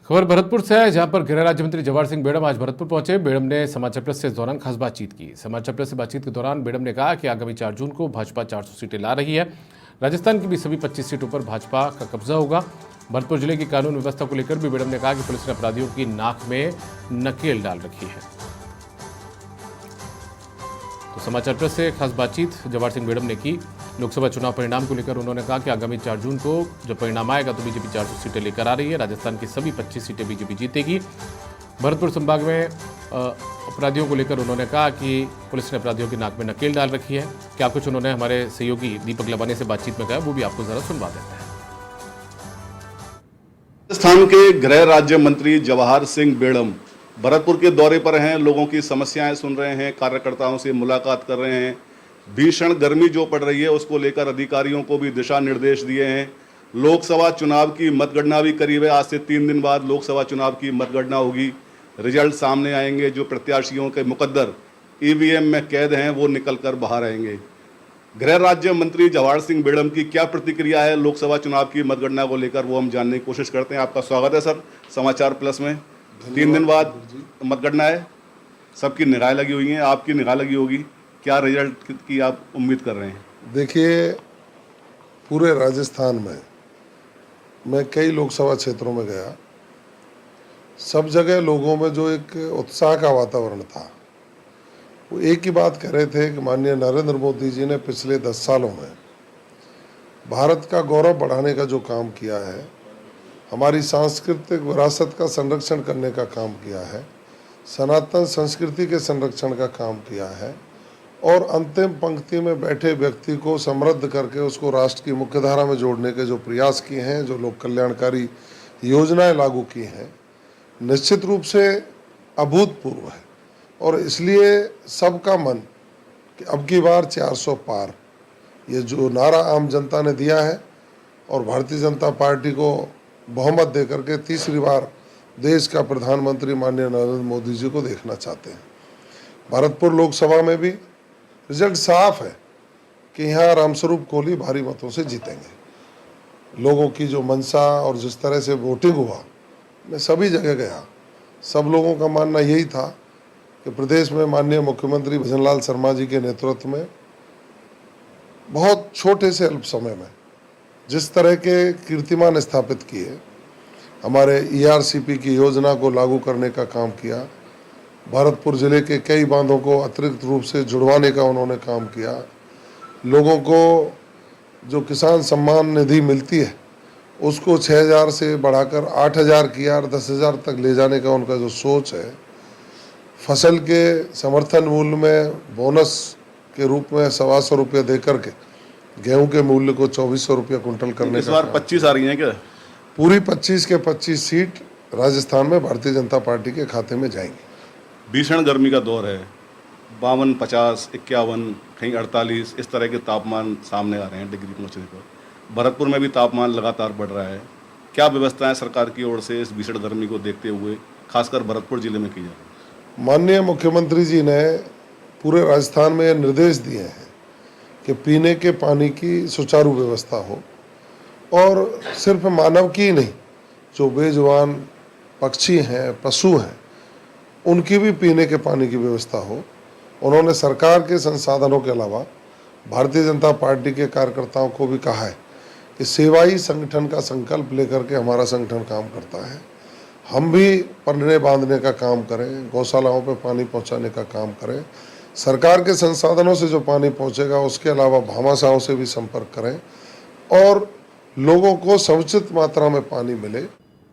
खबर भरतपुर से है, जहां पर गृह राज्य मंत्री जवाहर सिंह बेड़म आज भरतपुर पहुंचे। बेड़म ने समाचार प्रेस से इस दौरान खास बातचीत की। समाचार प्रेस से बातचीत के दौरान बेड़म ने कहा कि आगामी 4 जून को भाजपा 400 सीटें ला रही है। राजस्थान की भी सभी 25 सीटों पर भाजपा का कब्जा होगा। भरतपुर जिले की कानून व्यवस्था को लेकर भी बेड़म ने कहा कि पुलिस ने अपराधियों की नाक में नकेल डाल रखी है। तो समाचार प्रेस से खास बातचीत जवाहर सिंह बेड़म ने की। लोकसभा चुनाव परिणाम को लेकर उन्होंने कहा कि आगामी 4 जून को जब परिणाम आएगा तो बीजेपी 400 सीटें लेकर आ रही है। राजस्थान की सभी 25 सीटें बीजेपी जीतेगी। भरतपुर संभाग में अपराधियों को लेकर उन्होंने कहा कि पुलिस ने अपराधियों की नाक में नकेल डाल रखी है। क्या कुछ उन्होंने हमारे सहयोगी दीपक लवाने से बातचीत में कहा, वो भी आपको जरा सुनवा देते हैं। राजस्थान के गृह राज्य मंत्री जवाहर सिंह बेड़म भरतपुर के दौरे पर हैं। लोगों की समस्याएं सुन रहे हैं, कार्यकर्ताओं से मुलाकात कर रहे हैं। भीषण गर्मी जो पड़ रही है उसको लेकर अधिकारियों को भी दिशा निर्देश दिए हैं। लोकसभा चुनाव की मतगणना भी करीब है। आज से 3 दिन बाद लोकसभा चुनाव की मतगणना होगी। रिजल्ट सामने आएंगे। जो प्रत्याशियों के मुकद्दर ईवीएम में कैद हैं वो निकल कर बाहर आएंगे। गृह राज्य मंत्री जवाहर सिंह बेड़म की क्या प्रतिक्रिया है लोकसभा चुनाव की मतगणना को लेकर, वो हम जानने की कोशिश करते हैं। आपका स्वागत है सर समाचार प्लस में। 3 दिन बाद मतगणना है, सबकी निगाह लगी हुई है, आपकी निगाह लगी होगी। क्या रिजल्ट की आप उम्मीद कर रहे हैं? देखिए, पूरे राजस्थान में मैं कई लोकसभा क्षेत्रों में गया। सब जगह लोगों में जो एक उत्साह का वातावरण था, वो एक ही बात कह रहे थे कि माननीय नरेंद्र मोदी जी ने पिछले 10 सालों में भारत का गौरव बढ़ाने का जो काम किया है, हमारी सांस्कृतिक विरासत का संरक्षण करने का काम किया है, सनातन संस्कृति के संरक्षण का काम किया है और अंतिम पंक्ति में बैठे व्यक्ति को समृद्ध करके उसको राष्ट्र की मुख्यधारा में जोड़ने के जो प्रयास किए हैं, जो लोक कल्याणकारी योजनाएं लागू की हैं, निश्चित रूप से अभूतपूर्व है। और इसलिए सबका मन कि अब की बार 400 पार, ये जो नारा आम जनता ने दिया है और भारतीय जनता पार्टी को बहुमत देकर के तीसरी बार देश का प्रधानमंत्री माननीय नरेंद्र मोदी जी को देखना चाहते हैं। भरतपुर लोकसभा में भी रिजल्ट साफ है कि यहाँ रामस्वरूप कोहली भारी मतों से जीतेंगे। लोगों की जो मंशा और जिस तरह से वोटिंग हुआ, मैं सभी जगह गया, सब लोगों का मानना यही था कि प्रदेश में माननीय मुख्यमंत्री भजनलाल शर्मा जी के नेतृत्व में बहुत छोटे से अल्प समय में जिस तरह के कीर्तिमान स्थापित किए, हमारे ERCP की योजना को लागू करने का काम किया, भरतपुर जिले के कई बांधों को अतिरिक्त रूप से जुड़वाने का उन्होंने काम किया, लोगों को जो किसान सम्मान निधि मिलती है उसको 6,000 से बढ़ाकर 8,000 किया और 10,000 तक ले जाने का उनका जो सोच है, फसल के समर्थन मूल्य में बोनस के रूप में 125 रुपये दे करके गेहूं के मूल्य को 2400 रुपये कुंटल करने इस बार 25 आ रही हैं क्या? पूरी 25 के 25 सीट राजस्थान में भारतीय जनता पार्टी के खाते में जाएंगी। भीषण गर्मी का दौर है। 52, 50, 51, कहीं 48 इस तरह के तापमान सामने आ रहे हैं डिग्री पहुँचने पर। भरतपुर में भी तापमान लगातार बढ़ रहा है। क्या व्यवस्थाएं सरकार की ओर से इस भीषण गर्मी को देखते हुए खासकर भरतपुर जिले में की जा रही है? माननीय मुख्यमंत्री जी ने पूरे राजस्थान में निर्देश दिए हैं कि पीने के पानी की सुचारू व्यवस्था हो और सिर्फ मानव की ही नहीं, जो बेजुबान पक्षी हैं, पशु हैं, उनकी भी पीने के पानी की व्यवस्था हो। उन्होंने सरकार के संसाधनों के अलावा भारतीय जनता पार्टी के कार्यकर्ताओं को भी कहा है कि सेवाई संगठन का संकल्प लेकर के हमारा संगठन काम करता है। हम भी पन्ने बांधने का काम करें, गौशालाओं पे पानी पहुंचाने का काम करें, सरकार के संसाधनों से जो पानी पहुंचेगा उसके अलावा भामाशाहों से भी संपर्क करें और लोगों को समुचित मात्रा में पानी मिले।